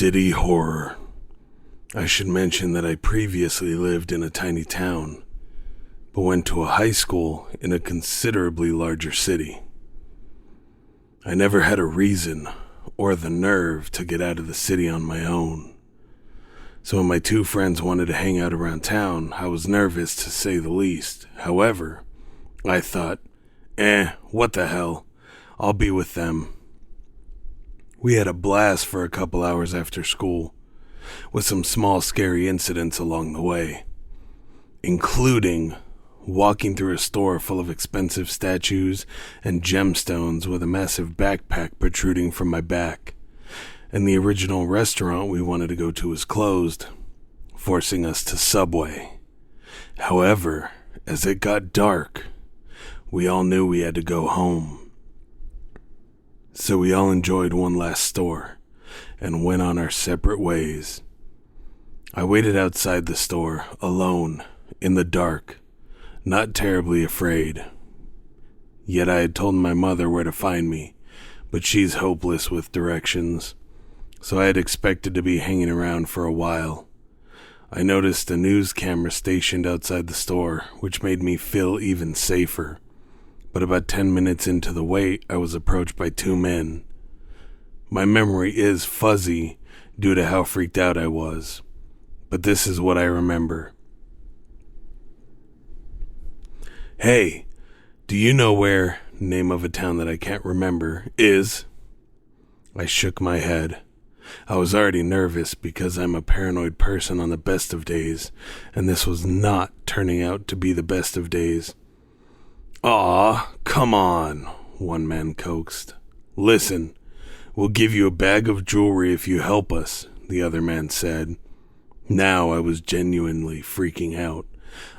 City horror. I should mention that I previously lived in a tiny town, but went to a high school in a considerably larger city. I never had a reason or the nerve to get out of the city on my own. So when my two friends wanted to hang out around town, I was nervous to say the least. However, I thought, what the hell, I'll be with them. We had a blast for a couple hours after school, with some small scary incidents along the way, including walking through a store full of expensive statues and gemstones with a massive backpack protruding from my back, and the original restaurant we wanted to go to was closed, forcing us to Subway. However, as it got dark, we all knew we had to go home. So we all enjoyed one last store and went on our separate ways. I waited outside the store, alone, in the dark, not terribly afraid. Yet I had told my mother where to find me, but she's hopeless with directions, so I had expected to be hanging around for a while. I noticed a news camera stationed outside the store, which made me feel even safer. But about 10 minutes into the wait, I was approached by two men. My memory is fuzzy due to how freaked out I was, but this is what I remember. "Hey, do you know where," name of a town that I can't remember, "is?" I shook my head. I was already nervous because I'm a paranoid person on the best of days, and this was not turning out to be the best of days. "Aw, come on," one man coaxed. "Listen, we'll give you a bag of jewelry if you help us," the other man said. Now I was genuinely freaking out.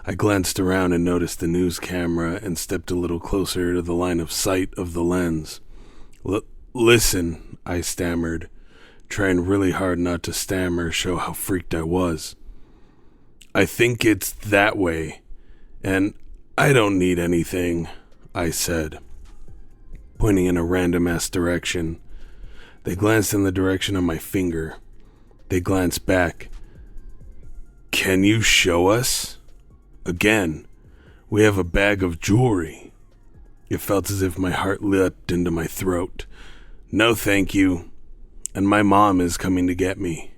I glanced around and noticed the news camera and stepped a little closer to the line of sight of the lens. Listen, I stammered, trying really hard not to stammer, show how freaked I was. "I think it's that way, and I don't need anything," I said, pointing in a random-ass direction. They glanced in the direction of my finger. They glanced back. "Can you show us?" Again, "We have a bag of jewelry." It felt as if my heart leapt into my throat. "No, thank you. And my mom is coming to get me."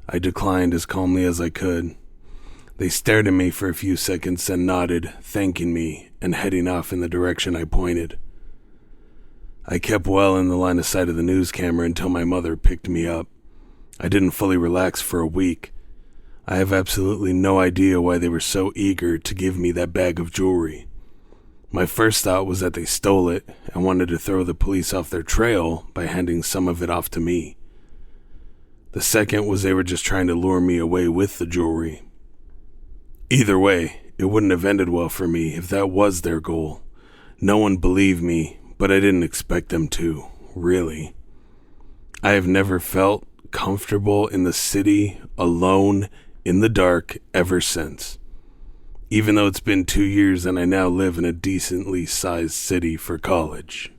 I declined as calmly as I could. They stared at me for a few seconds and nodded, thanking me, and heading off in the direction I pointed. I kept well in the line of sight of the news camera until my mother picked me up. I didn't fully relax for a week. I have absolutely no idea why they were so eager to give me that bag of jewelry. My first thought was that they stole it and wanted to throw the police off their trail by handing some of it off to me. The second was they were just trying to lure me away with the jewelry. Either way, it wouldn't have ended well for me if that was their goal. No one believed me, but I didn't expect them to, really. I have never felt comfortable in the city, alone, in the dark, ever since. Even though it's been 2 years and I now live in a decently sized city for college.